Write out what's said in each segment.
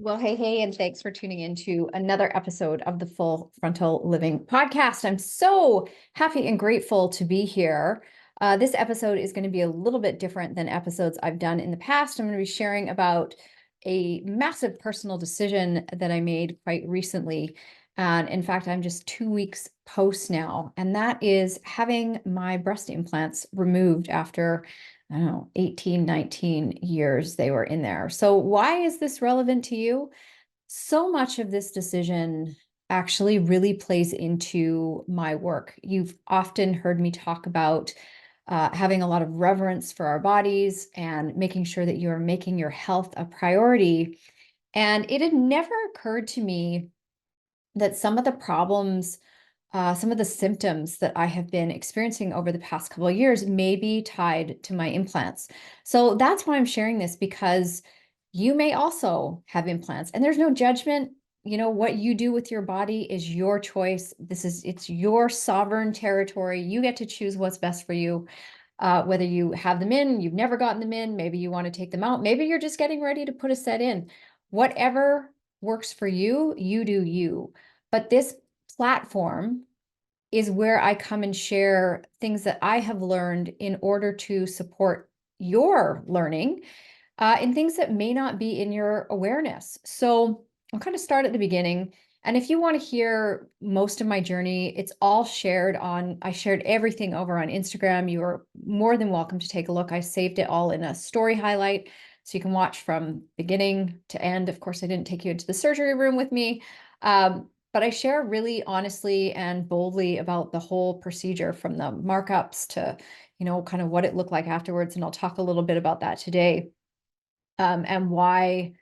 Well, hey, and thanks for tuning in to another episode of the Full Frontal Living podcast. I'm so happy and grateful to be here. This episode is going to be a little bit different than episodes I've done in the past. I'm going to be sharing about a massive personal decision that I made quite recently. And in fact, I'm just 2 weeks post now, and that is having my breast implants removed after I don't know, 18, 19 years they were in there. So why is this relevant to you? So much of this decision actually really plays into my work. You've often heard me talk about having a lot of reverence for our bodies and making sure that you are making your health a priority. And it had never occurred to me that some of the problems some of the symptoms that I have been experiencing over the past couple of years may be tied to my implants. So that's why I'm sharing this, because you may also have implants and there's no judgment. You know, what you do with your body is your choice. It's your sovereign territory. You get to choose what's best for you. Whether you have them in, you've never gotten them in, maybe you want to take them out, maybe you're just getting ready to put a set in. Whatever works for you, you do you. But this platform is where I come and share things that I have learned in order to support your learning and things that may not be in your awareness. So I'll kind of start at the beginning. And if you want to hear most of my journey, it's all I shared everything over on Instagram. You are more than welcome to take a look. I saved it all in a story highlight so you can watch from beginning to end. Of course, I didn't take you into the surgery room with me. But I share really honestly and boldly about the whole procedure, from the markups to, kind of what it looked like afterwards. And I'll talk a little bit about that today, and why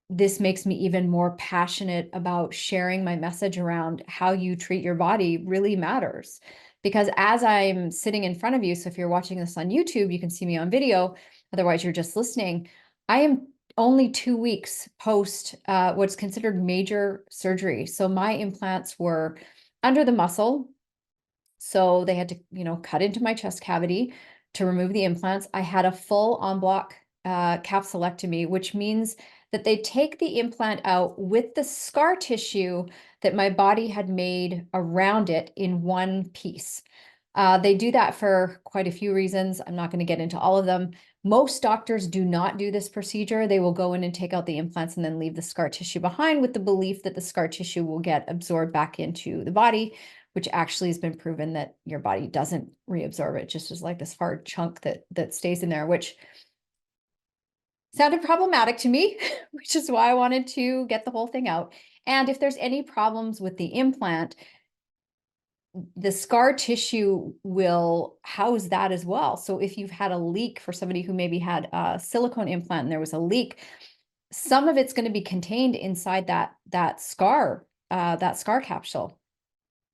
this makes me even more passionate about sharing my message around how you treat your body really matters. Because as I'm sitting in front of you, so if you're watching this on YouTube, you can see me on video. Otherwise, you're just listening. I am only 2 weeks post what's considered major surgery. So my implants were under the muscle. So they had to, cut into my chest cavity to remove the implants. I had a full en bloc capsulectomy, which means that they take the implant out with the scar tissue that my body had made around it in one piece. They do that for quite a few reasons. I'm not going to get into all of them. Most doctors do not do this procedure. They will go in and take out the implants and then leave the scar tissue behind with the belief that the scar tissue will get absorbed back into the body, which actually has been proven that your body doesn't reabsorb it, just as like this hard chunk that stays in there, which sounded problematic to me, which is why I wanted to get the whole thing out. And if there's any problems with the implant, the scar tissue will house that as well. So if you've had a leak, for somebody who maybe had a silicone implant and there was a leak, some of it's going to be contained inside that scar capsule.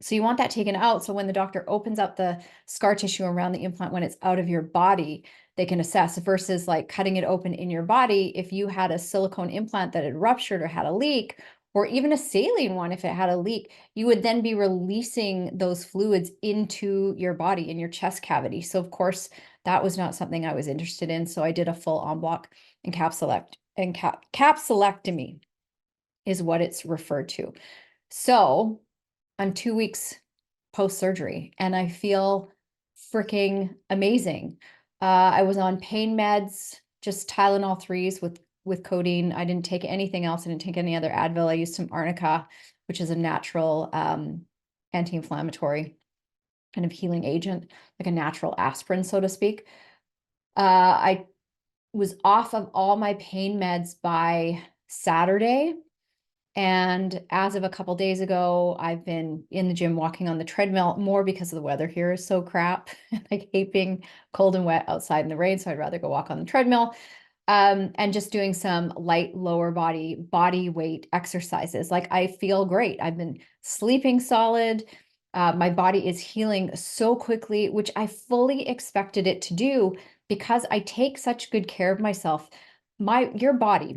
So you want that taken out. So when the doctor opens up the scar tissue around the implant, when it's out of your body, they can assess, versus like cutting it open in your body. If you had a silicone implant that had ruptured or had a leak, or even a saline one, if it had a leak, you would then be releasing those fluids into your body, in your chest cavity. So of course, that was not something I was interested in. So I did a full en bloc capsulectomy is what it's referred to. So I'm 2 weeks post-surgery and I feel freaking amazing. I was on pain meds, just Tylenol 3s with codeine. I didn't take anything else. I didn't take any other Advil. I used some arnica, which is a natural anti-inflammatory kind of healing agent, like a natural aspirin, so to speak. I was off of all my pain meds by Saturday. And as of a couple days ago, I've been in the gym walking on the treadmill, more because the weather here is so crap. I hate being cold and wet outside in the rain, so I'd rather go walk on the treadmill. And just doing some light lower body weight exercises. Like, I feel great. I've been sleeping solid. My body is healing so quickly, which I fully expected it to do because I take such good care of myself. Your body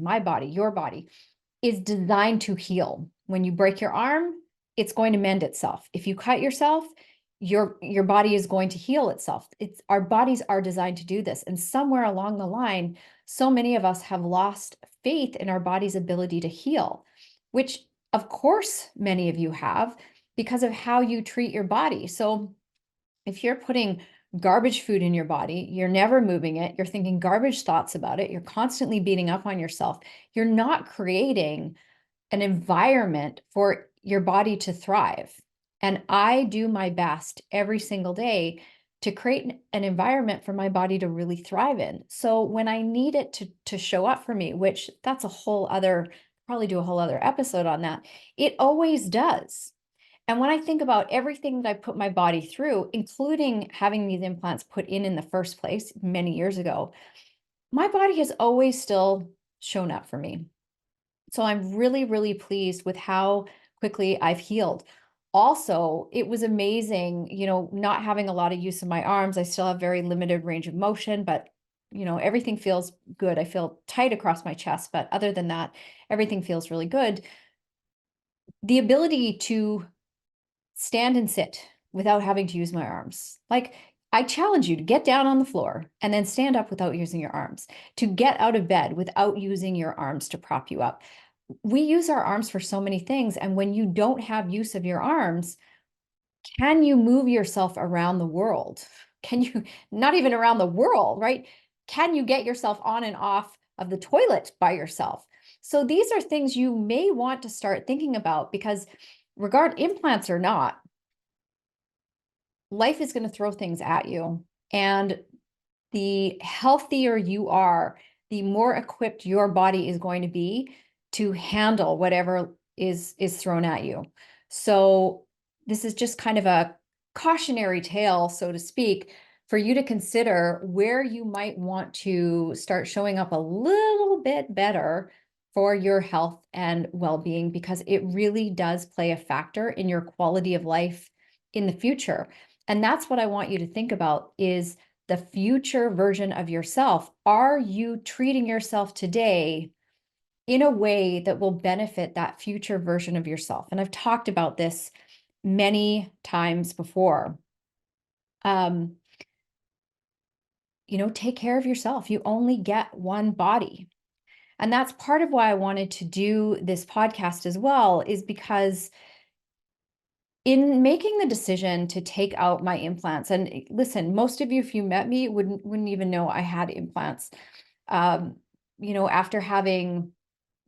is designed to heal. When you break your arm, it's going to mend itself. If you cut yourself, your body is going to heal itself. Our bodies are designed to do this. And somewhere along the line, so many of us have lost faith in our body's ability to heal, which of course many of you have because of how you treat your body. So if you're putting garbage food in your body, you're never moving it, you're thinking garbage thoughts about it, you're constantly beating up on yourself, you're not creating an environment for your body to thrive. And I do my best every single day to create an environment for my body to really thrive in. So when I need it to show up for me, which that's a whole other, probably do a whole other episode on that, it always does. And when I think about everything that I put my body through, including having these implants put in the first place many years ago, my body has always still shown up for me. So I'm really, really pleased with how quickly I've healed. Also, it was amazing, not having a lot of use of my arms. I still have very limited range of motion, but everything feels good. I feel tight across my chest, but other than that, everything feels really good. The ability to stand and sit without having to use my arms. Like, I challenge you to get down on the floor and then stand up without using your arms, to get out of bed without using your arms to prop you up. We use our arms for so many things. And when you don't have use of your arms, can you move yourself around the world? Can you, not even around the world, right? Can you get yourself on and off of the toilet by yourself? So these are things you may want to start thinking about, because regard implants or not, life is going to throw things at you. And the healthier you are, the more equipped your body is going to be to handle whatever is thrown at you. So this is just kind of a cautionary tale, so to speak, for you to consider where you might want to start showing up a little bit better for your health and well-being, because it really does play a factor in your quality of life in the future. And that's what I want you to think about, is the future version of yourself. Are you treating yourself today in a way that will benefit that future version of yourself? And I've talked about this many times before. Take care of yourself. You only get one body. And that's part of why I wanted to do this podcast as well, is because in making the decision to take out my implants, and listen, most of you, if you met me, wouldn't even know I had implants. After having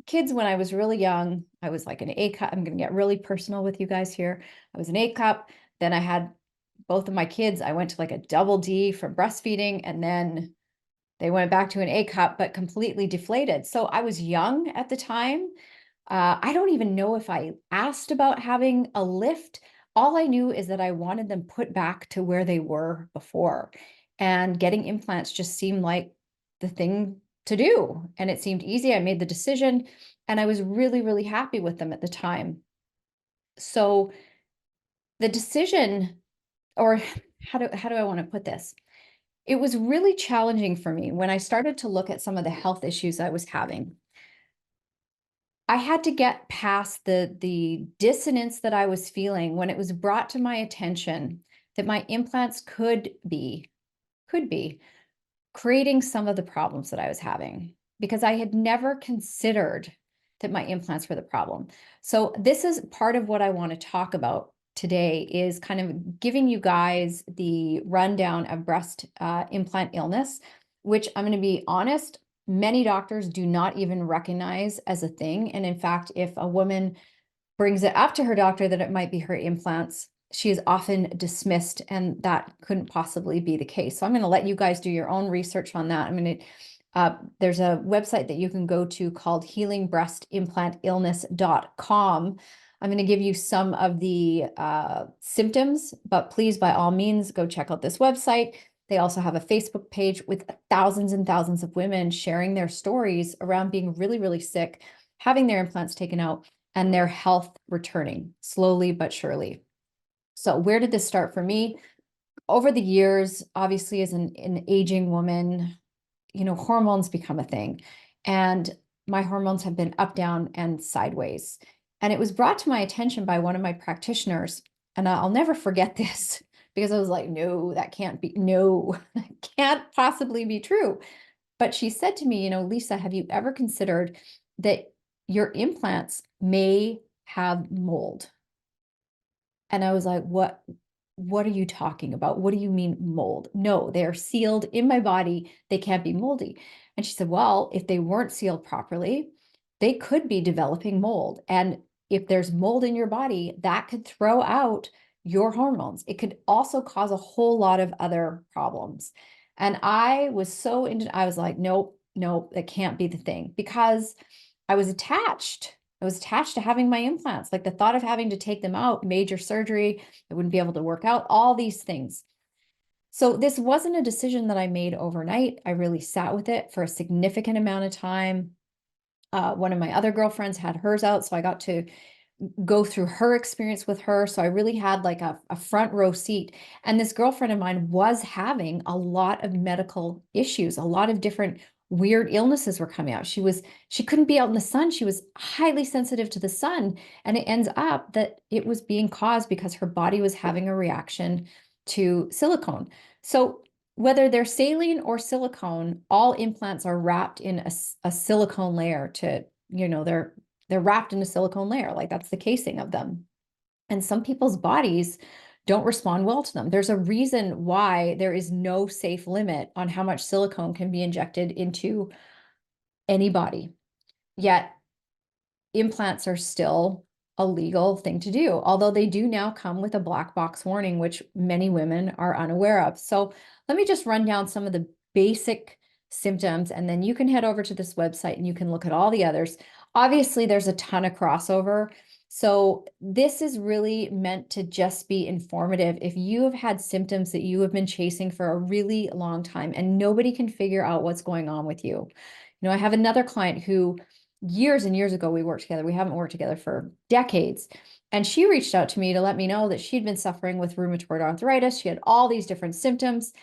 kids when I was really young, I was like an A cup. I'm going to get really personal with you guys here. I was an A cup. Then I had both of my kids. I went to like a double D for breastfeeding, and then they went back to an A cup, but completely deflated. So I was young at the time. I don't even know if I asked about having a lift. All I knew is that I wanted them put back to where they were before. And getting implants just seemed like the thing to do. And it seemed easy. I made the decision, and I was really, really happy with them at the time. So the decision, or how do I want to put this? It was really challenging for me when I started to look at some of the health issues I was having. I had to get past the dissonance that I was feeling when it was brought to my attention that my implants could be creating some of the problems that I was having, because I had never considered that my implants were the problem. So this is part of what I want to talk about today, is kind of giving you guys the rundown of breast implant illness, which I'm going to be honest, many doctors do not even recognize as a thing. And in fact, if a woman brings it up to her doctor that it might be her implants, she is often dismissed, and that couldn't possibly be the case. So I'm going to let you guys do your own research on that. There's a website that you can go to called healingbreastimplantillness.com. I'm going to give you some of the symptoms, but please, by all means, go check out this website. They also have a Facebook page with thousands and thousands of women sharing their stories around being really, really sick, having their implants taken out, and their health returning slowly but surely. So where did this start for me? Over the years, obviously, as an aging woman, hormones become a thing. And my hormones have been up, down, and sideways. And it was brought to my attention by one of my practitioners. And I'll never forget this. because I was like, no, that can't be, no, that can't possibly be true. But she said to me, Lisa, have you ever considered that your implants may have mold? And I was like, what are you talking about? What do you mean mold? No, they are sealed in my body. They can't be moldy. And she said, well, if they weren't sealed properly, they could be developing mold. And if there's mold in your body, that could throw out your hormones. It could also cause a whole lot of other problems. And I was I was like, nope, nope, that can't be the thing, because I was attached. I was attached to having my implants. Like the thought of having to take them out, major surgery, I wouldn't be able to work out, all these things. So this wasn't a decision that I made overnight. I really sat with it for a significant amount of time. One of my other girlfriends had hers out, so I got to go through her experience with her. So I really had like a front row seat. And this girlfriend of mine was having a lot of medical issues, a lot of different weird illnesses were coming out. She couldn't be out in the sun. She was highly sensitive to the sun. And it ends up that it was being caused because her body was having a reaction to silicone. So whether they're saline or silicone, all implants are wrapped in a silicone layer to, they're wrapped in a silicone layer, like that's the casing of them. And some people's bodies don't respond well to them. There's a reason why there is no safe limit on how much silicone can be injected into any body. Yet implants are still a legal thing to do, although they do now come with a black box warning, which many women are unaware of. So let me just run down some of the basic symptoms, and then you can head over to this website and you can look at all the others. Obviously, there's a ton of crossover. So this is really meant to just be informative. If you have had symptoms that you have been chasing for a really long time and nobody can figure out what's going on with you. I have another client who years and years ago, we worked together. We haven't worked together for decades. And she reached out to me to let me know that she'd been suffering with rheumatoid arthritis. She had all these different symptoms.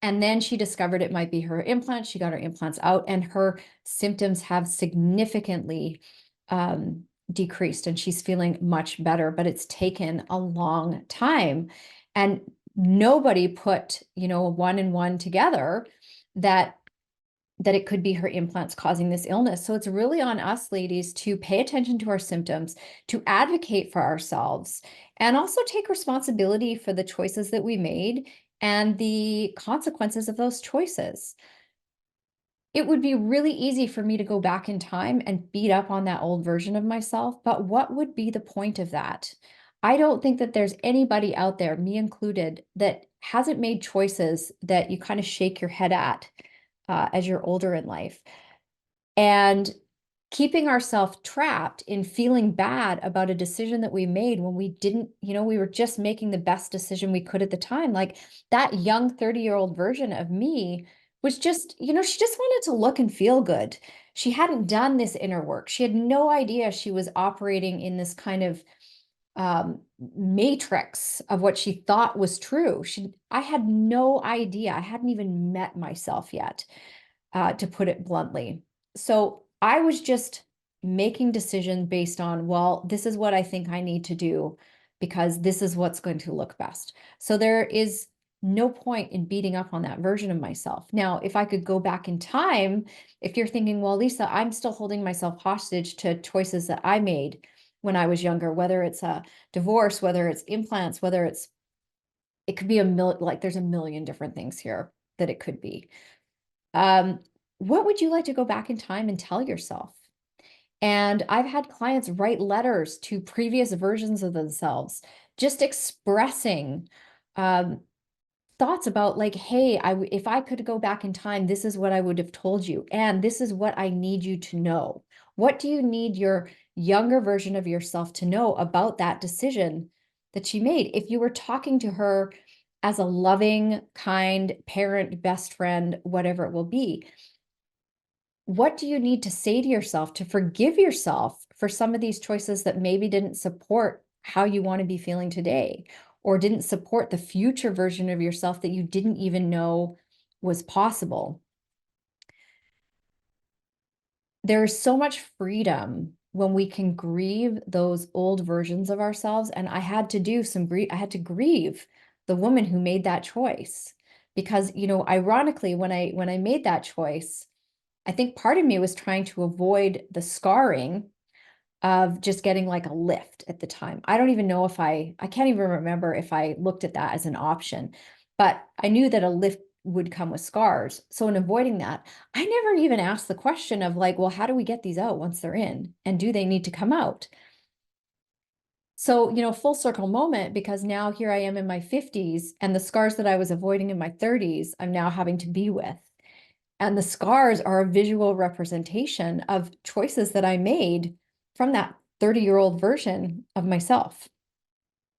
And then she discovered it might be her implants. She got her implants out and her symptoms have significantly decreased and she's feeling much better, but it's taken a long time. And nobody put, one and one together that it could be her implants causing this illness. So it's really on us ladies to pay attention to our symptoms, to advocate for ourselves, and also take responsibility for the choices that we made and the consequences of those choices. It would be really easy for me to go back in time and beat up on that old version of myself, but what would be the point of that? I don't think that there's anybody out there, me included, that hasn't made choices that you kind of shake your head at as you're older in life. And keeping ourselves trapped in feeling bad about a decision that we made when we didn't, we were just making the best decision we could at the time. Like that young 30-year-old version of me was just, she just wanted to look and feel good. She hadn't done this inner work. She had no idea she was operating in this kind of matrix of what she thought was true. I had no idea. I hadn't even met myself yet, to put it bluntly. So I was just making decisions based on, well, this is what I think I need to do because this is what's going to look best. So there is no point in beating up on that version of myself. Now, if I could go back in time, if you're thinking, well, Lisa, I'm still holding myself hostage to choices that I made when I was younger, whether it's a divorce, whether it's implants, it could be there's a million different things here that it could be. What would you like to go back in time and tell yourself? And I've had clients write letters to previous versions of themselves, just expressing thoughts about like, hey, if I could go back in time, this is what I would have told you. And this is what I need you to know. What do you need your younger version of yourself to know about that decision that she made? If you were talking to her as a loving, kind parent, best friend, whatever it will be, what do you need to say to yourself to forgive yourself for some of these choices that maybe didn't support how you want to be feeling today, or didn't support the future version of yourself that you didn't even know was possible? There's so much freedom when we can grieve those old versions of ourselves. And I had to grieve the woman who made that choice. Because, ironically, when I made that choice, I think part of me was trying to avoid the scarring of just getting like a lift at the time. I don't even know if I can't even remember if I looked at that as an option, but I knew that a lift would come with scars. So in avoiding that, I never even asked the question of like, well, how do we get these out once they're in? And do they need to come out? So, full circle moment, because now here I am in my 50s, and the scars that I was avoiding in my 30s, I'm now having to be with. And the scars are a visual representation of choices that I made from that 30-year-old version of myself.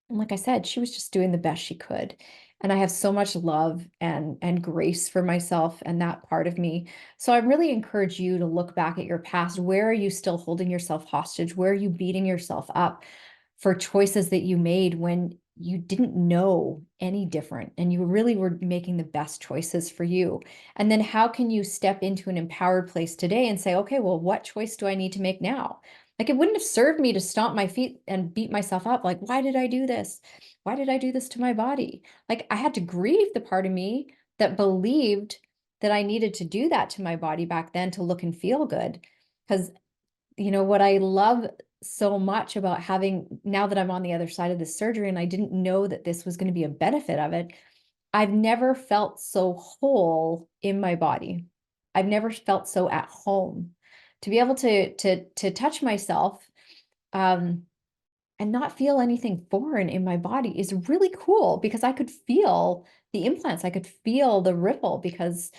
And like I said, she was just doing the best she could. And I have so much love and grace for myself and that part of me. So I really encourage you to look back at your past. Where are you still holding yourself hostage? Where are you beating yourself up for choices that you made when you didn't know any different and you really were making the best choices for you? And then how can you step into an empowered place today and say, okay, well, what choice do I need to make now? Like, it wouldn't have served me to stomp my feet and beat myself up. Like, why did I do this? Why did I do this to my body? Like, I had to grieve the part of me that believed that I needed to do that to my body back then to look and feel good. Because, what I love so much about having, now that I'm on the other side of the surgery and I didn't know that this was going to be a benefit of it, I've never felt so whole in my body. I've never felt so at home. To be able to touch myself and not feel anything foreign in my body is really cool, because I could feel the implants. I could feel the ripple because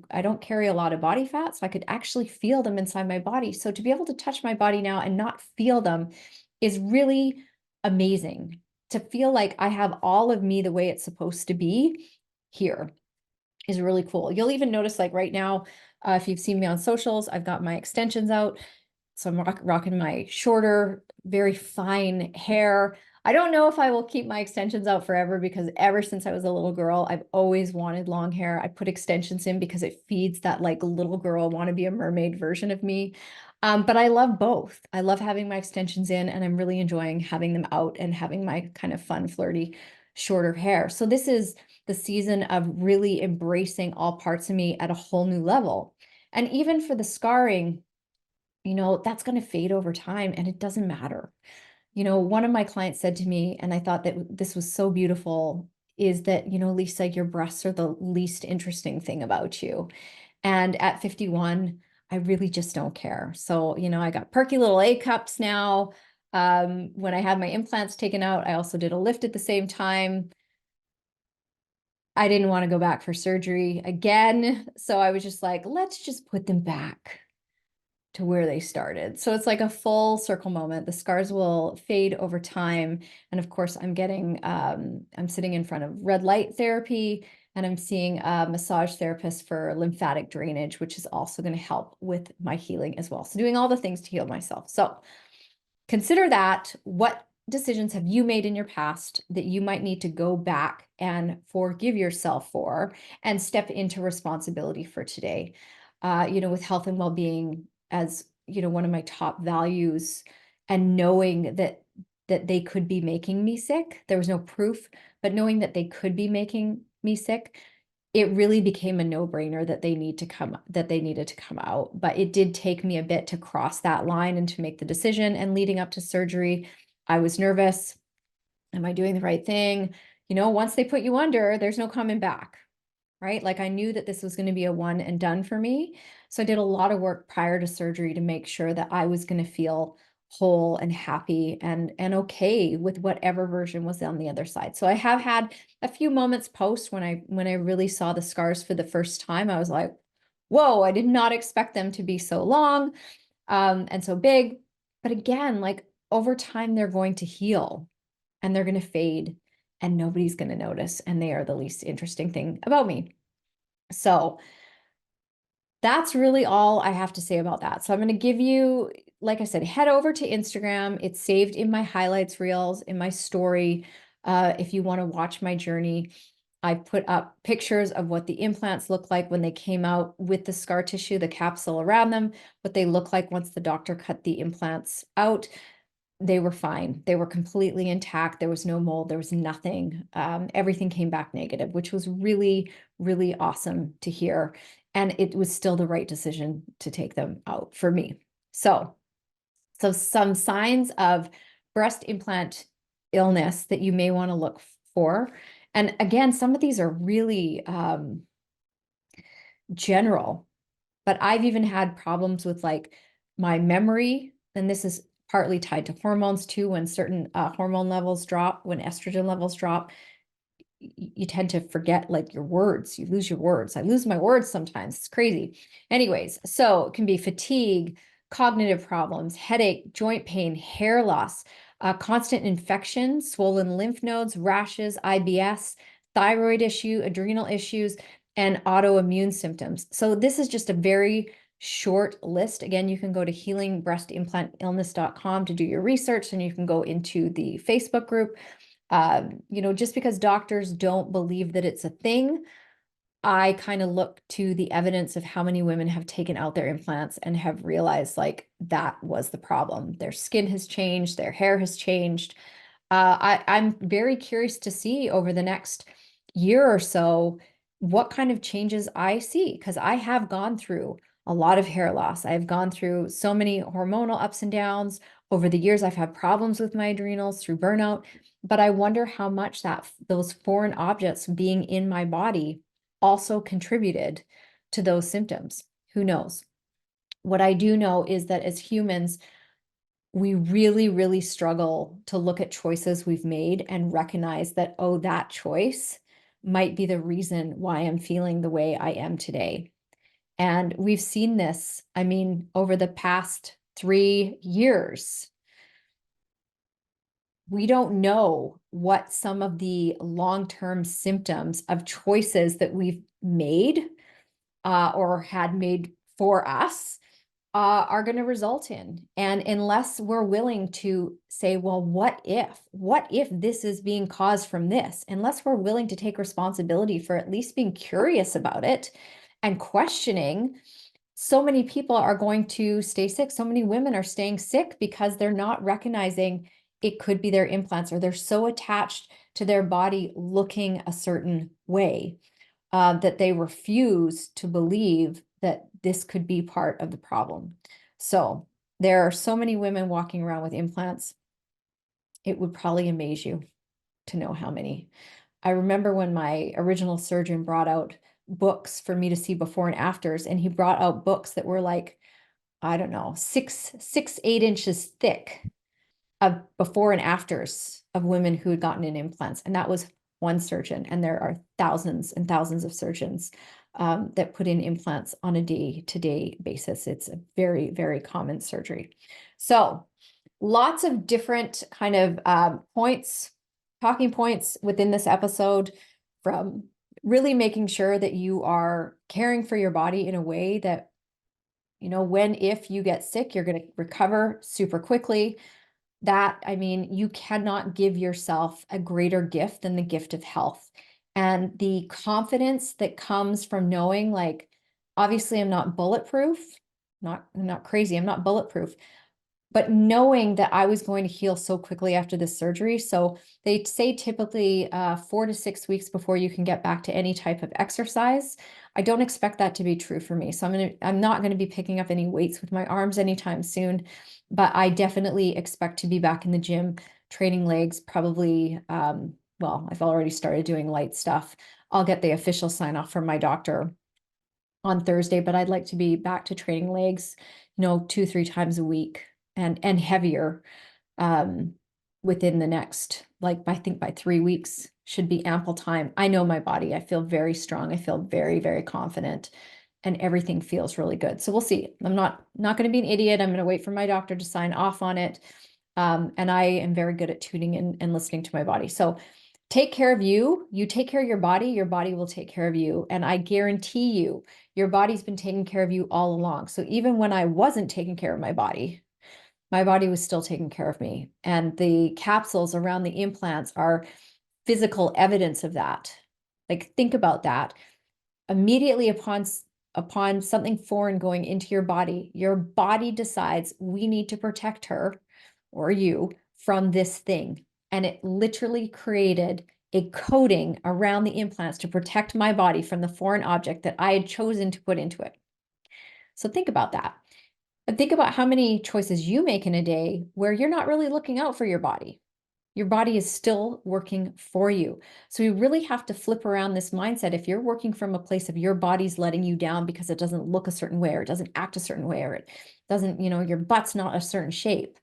I don't carry a lot of body fat, so I could actually feel them inside my body. So to be able to touch my body now and not feel them is really amazing. To feel like I have all of me the way it's supposed to be here is really cool. You'll even notice, like right now, if you've seen me on socials, I've got my extensions out. So I'm rocking my shorter, very fine hair. I don't know if I will keep my extensions out forever, because ever since I was a little girl, I've always wanted long hair. I put extensions in because it feeds that like little girl, want to be a mermaid version of me. But I love both. I love having my extensions in, and I'm really enjoying having them out and having my kind of fun, flirty, shorter hair. So this is the season of really embracing all parts of me at a whole new level. And even for the scarring, that's going to fade over time, and it doesn't matter. One of my clients said to me, and I thought that this was so beautiful, is that, Lisa, your breasts are the least interesting thing about you. And at 51, I really just don't care. So, I got perky little A cups now. When I had my implants taken out, I also did a lift at the same time. I didn't want to go back for surgery again. So I was just like, let's just put them back to where they started. So it's like a full circle moment. The scars will fade over time. And of course, I'm sitting in front of red light therapy, and I'm seeing a massage therapist for lymphatic drainage, which is also going to help with my healing as well. So doing all the things to heal myself. So consider that. What decisions have you made in your past that you might need to go back and forgive yourself for and step into responsibility for today? With health and well-being as, one of my top values, and knowing that they could be making me sick. There was no proof, but knowing that they could be making me sick, it really became a no-brainer that they needed to come out. But it did take me a bit to cross that line and to make the decision. And leading up to surgery, I was nervous. Am I doing the right thing? Once they put you under, there's no coming back, right? Like, I knew that this was going to be a one and done for me. So I did a lot of work prior to surgery to make sure that I was going to feel whole and happy and okay with whatever version was on the other side. So I have had a few moments post when I really saw the scars for the first time. I was like, whoa, I did not expect them to be so long and so big. But again, like, over time, they're going to heal and they're going to fade, and nobody's going to notice. And they are the least interesting thing about me. So that's really all I have to say about that. So I'm going to give you, like I said, head over to Instagram. It's saved in my highlights reels, in my story. If you want to watch my journey, I put up pictures of what the implants look like when they came out with the scar tissue, the capsule around them, what they look like once the doctor cut the implants out. they were fine. They were completely intact. There was no mold. There was nothing. Everything came back negative, which was really, really awesome to hear. And it was still the right decision to take them out for me. So some signs of breast implant illness that you may want to look for. And again, some of these are really general, but I've even had problems with like my memory. And this is partly tied to hormones too. When certain hormone levels drop, when estrogen levels drop, you tend to forget like your words. You lose your words. I lose my words sometimes. It's crazy. Anyways, so it can be fatigue, cognitive problems, headache, joint pain, hair loss, constant infection, swollen lymph nodes, rashes, IBS, thyroid issue, adrenal issues, and autoimmune symptoms. So this is just a very short list. Again, you can go to healingbreastimplantillness.com to do your research, and you can go into the Facebook group. Just because doctors don't believe that it's a thing, I kind of look to the evidence of how many women have taken out their implants and have realized like that was the problem. Their skin has changed, their hair has changed. I'm very curious to see over the next year or so what kind of changes I see, because I have gone through a lot of hair loss. I've gone through so many hormonal ups and downs. Over the years, I've had problems with my adrenals through burnout, but I wonder how much those foreign objects being in my body also contributed to those symptoms. Who knows? What I do know is that as humans, we really, really struggle to look at choices we've made and recognize that, oh, that choice might be the reason why I'm feeling the way I am today. And we've seen this, I mean, over the past 3 years. We don't know what some of the long-term symptoms of choices that we've made or had made for us are going to result in. And unless we're willing to say, well, what if this is being caused from this? Unless we're willing to take responsibility for at least being curious about it and questioning, so many people are going to stay sick. So many women are staying sick because they're not recognizing it could be their implants, or they're so attached to their body looking a certain way that they refuse to believe that this could be part of the problem. So there are so many women walking around with implants. It would probably amaze you to know how many. I remember when my original surgeon brought out books for me to see before and afters, and he brought out books that were like, I don't know, 8 inches thick of before and afters of women who had gotten in implants. And that was one surgeon. And there are thousands and thousands of surgeons that put in implants on a day-to-day basis. It's a very, very common surgery. So lots of different kind of talking points within this episode, from really making sure that you are caring for your body in a way that, if you get sick, you're going to recover super quickly. I mean, you cannot give yourself a greater gift than the gift of health. And the confidence that comes from knowing, like, obviously I'm not bulletproof, I'm not crazy, I'm not bulletproof, but knowing that I was going to heal so quickly after this surgery. So they say typically 4 to 6 weeks before you can get back to any type of exercise. I don't expect that to be true for me. So I'm not going to be picking up any weights with my arms anytime soon, but I definitely expect to be back in the gym, training legs, probably, I've already started doing light stuff. I'll get the official sign off from my doctor on Thursday, but I'd like to be back to training legs, 2-3 times a week, and heavier within the next, I think by 3 weeks should be ample time. I know my body. I feel very strong. I feel very, very confident, and everything feels really good. So we'll see. I'm not going to be an idiot. I'm going to wait for my doctor to sign off on it. And I am very good at tuning in and listening to my body. So take care of you. You take care of your body will take care of you. And I guarantee you, your body's been taking care of you all along. So even when I wasn't taking care of my body was still taking care of me. And the capsules around the implants are physical evidence of that. Like, think about that. Immediately upon something foreign going into your body decides we need to protect her. or you from this thing. And it literally created a coating around the implants to protect my body from the foreign object that I had chosen to put into it. So think about that. And think about how many choices you make in a day where you're not really looking out for your body. Your body is still working for you. So you really have to flip around this mindset. If you're working from a place of your body's letting you down because it doesn't look a certain way, or it doesn't act a certain way, or it doesn't, your butt's not a certain shape.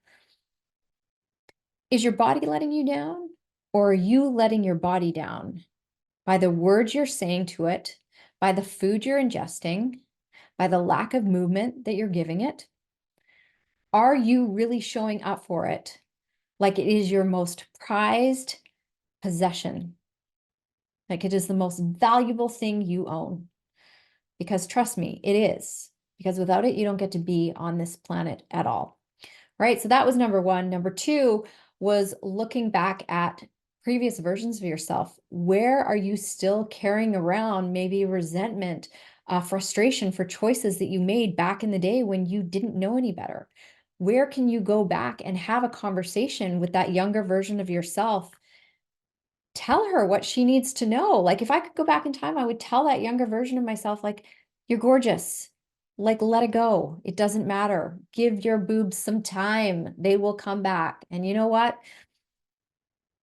Is your body letting you down, or are you letting your body down by the words you're saying to it, by the food you're ingesting, by the lack of movement that you're giving it? Are you really showing up for it like it is your most prized possession? Like it is the most valuable thing you own? Because trust me, it is. Because without it, you don't get to be on this planet at all. Right? So that was number one. Number two was looking back at previous versions of yourself. Where are you still carrying around maybe resentment, frustration for choices that you made back in the day when you didn't know any better? Where can you go back and have a conversation with that younger version of yourself? Tell her what she needs to know. Like if I could go back in time, I would tell that younger version of myself, like, you're gorgeous. Like, let it go. It doesn't matter. Give your boobs some time. They will come back. And you know what?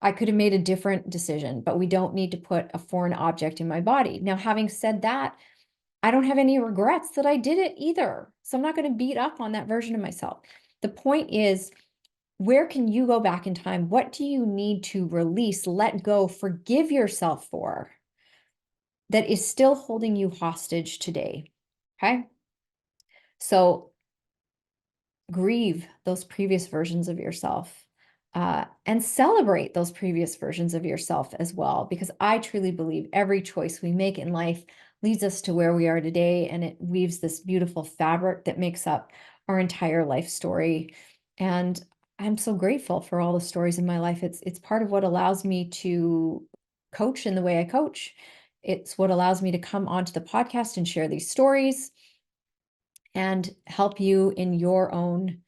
I could have made a different decision, but we don't need to put a foreign object in my body. Now, having said that, I don't have any regrets that I did it either. So I'm not going to beat up on that version of myself. The point is, where can you go back in time? What do you need to release, let go, forgive yourself for that is still holding you hostage today? Okay. So grieve those previous versions of yourself, and celebrate those previous versions of yourself as well, because I truly believe every choice we make in life leads us to where we are today, and it weaves this beautiful fabric that makes up our entire life story. And I'm so grateful for all the stories in my life. It's part of what allows me to coach in the way I coach. It's what allows me to come onto the podcast and share these stories and help you in your own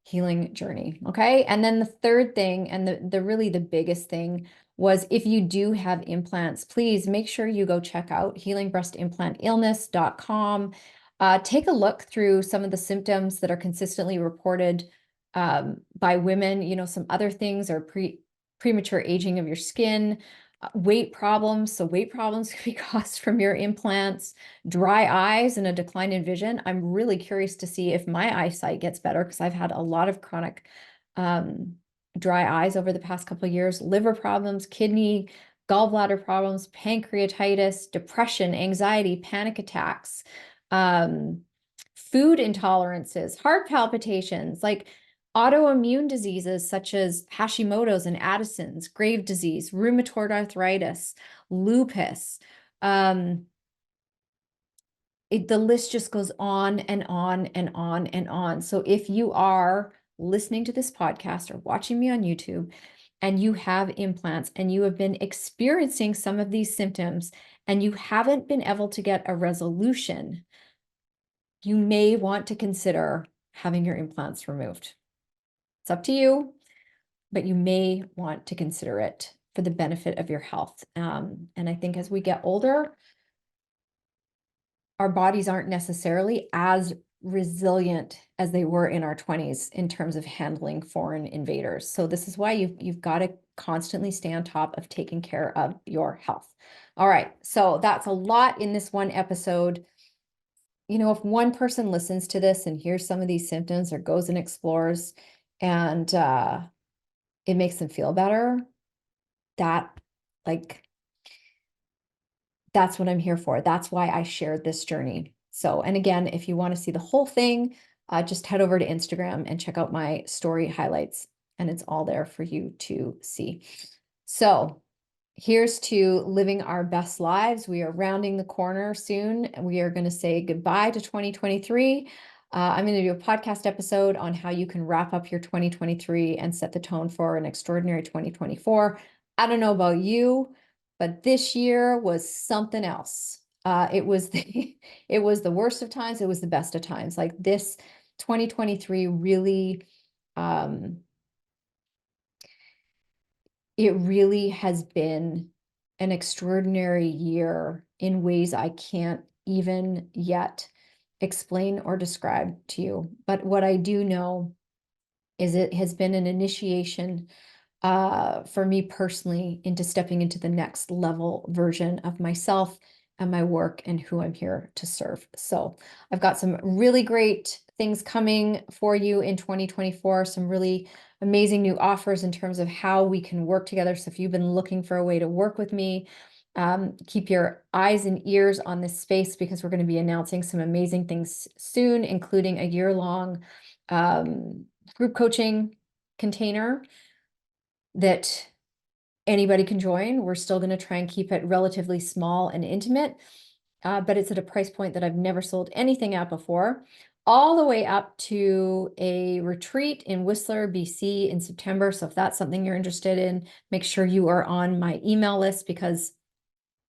healing journey. Okay. And then the third thing, and the really the biggest thing, was if you do have implants, please make sure you go check out healingbreastimplantillness.com. Take a look through some of the symptoms that are consistently reported by women. Some other things are premature aging of your skin, weight problems. So weight problems can be caused from your implants, dry eyes and a decline in vision. I'm really curious to see if my eyesight gets better, because I've had a lot of chronic dry eyes over the past couple of years, liver problems, kidney, gallbladder problems, pancreatitis, depression, anxiety, panic attacks, food intolerances, heart palpitations, like autoimmune diseases such as Hashimoto's and Addison's, Graves' disease, rheumatoid arthritis, lupus. The list just goes on and on and on and on. So if you are listening to this podcast or watching me on YouTube and you have implants and you have been experiencing some of these symptoms and you haven't been able to get a resolution, you may want to consider having your implants removed. It's up to you, but you may want to consider it for the benefit of your health. And I think as we get older, our bodies aren't necessarily as resilient as they were in our 20s in terms of handling foreign invaders. So this is why you've got to constantly stay on top of taking care of your health. All right, so that's a lot in this one episode. If one person listens to this and hears some of these symptoms or goes and explores, and it makes them feel better, that's what I'm here for. That's why I shared this journey. So, and again, if you want to see the whole thing, just head over to Instagram and check out my story highlights, and it's all there for you to see. So here's to living our best lives. We are rounding the corner soon. We are going to say goodbye to 2023. I'm going to do a podcast episode on how you can wrap up your 2023 and set the tone for an extraordinary 2024. I don't know about you, but this year was something else. It was the worst of times. It was the best of times. Like this 2023 really it really has been an extraordinary year in ways I can't even yet explain or describe to you. But what I do know is it has been an initiation for me personally into stepping into the next level version of myself and my work and who I'm here to serve. So I've got some really great things coming for you in 2024, some really amazing new offers in terms of how we can work together. So if you've been looking for a way to work with me, keep your eyes and ears on this space, because we're going to be announcing some amazing things soon, including a year-long group coaching container that anybody can join. We're still going to try and keep it relatively small and intimate, but it's at a price point that I've never sold anything at before, all the way up to a retreat in Whistler, BC in September. So if that's something you're interested in, make sure you are on my email list, because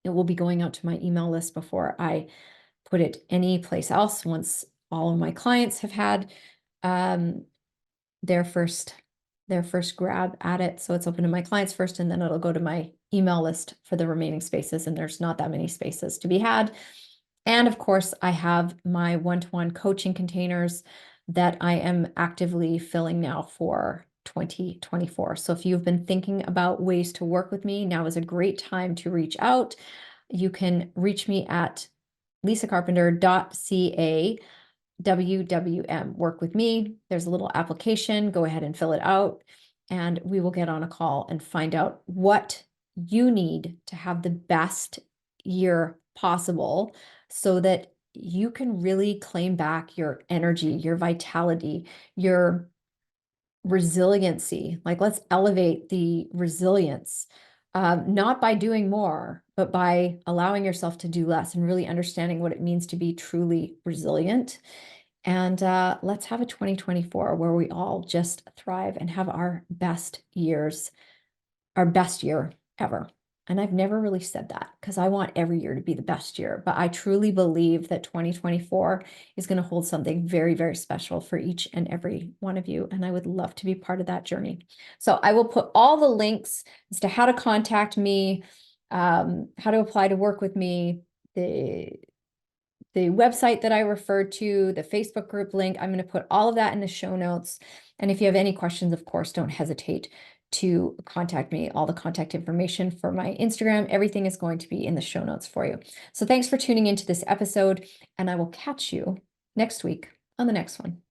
it will be going out to my email list before I put it any place else, once all of my clients have had their first grab at it. So it's open to my clients first, and then it'll go to my email list for the remaining spaces. And there's not that many spaces to be had. And of course, I have my one-to-one coaching containers that I am actively filling now for 2024. So if you've been thinking about ways to work with me, now is a great time to reach out. You can reach me at lisacarpenter.ca WWM, work with me. There's a little application. Go ahead and fill it out, and we will get on a call and find out what you need to have the best year possible, so that you can really claim back your energy, your vitality, your resiliency. Like, let's elevate the resilience, not by doing more, but by allowing yourself to do less and really understanding what it means to be truly resilient. And let's have a 2024 where we all just thrive and have our best years, our best year ever. And I've never really said that, because I want every year to be the best year. But I truly believe that 2024 is going to hold something very, very special for each and every one of you. And I would love to be part of that journey. So I will put all the links as to how to contact me, how to apply to work with me, the website that I referred to, the Facebook group link. I'm going to put all of that in the show notes. And if you have any questions, of course, don't hesitate to contact me. All the contact information for my Instagram, everything is going to be in the show notes for you. So thanks for tuning into this episode, and I will catch you next week on the next one.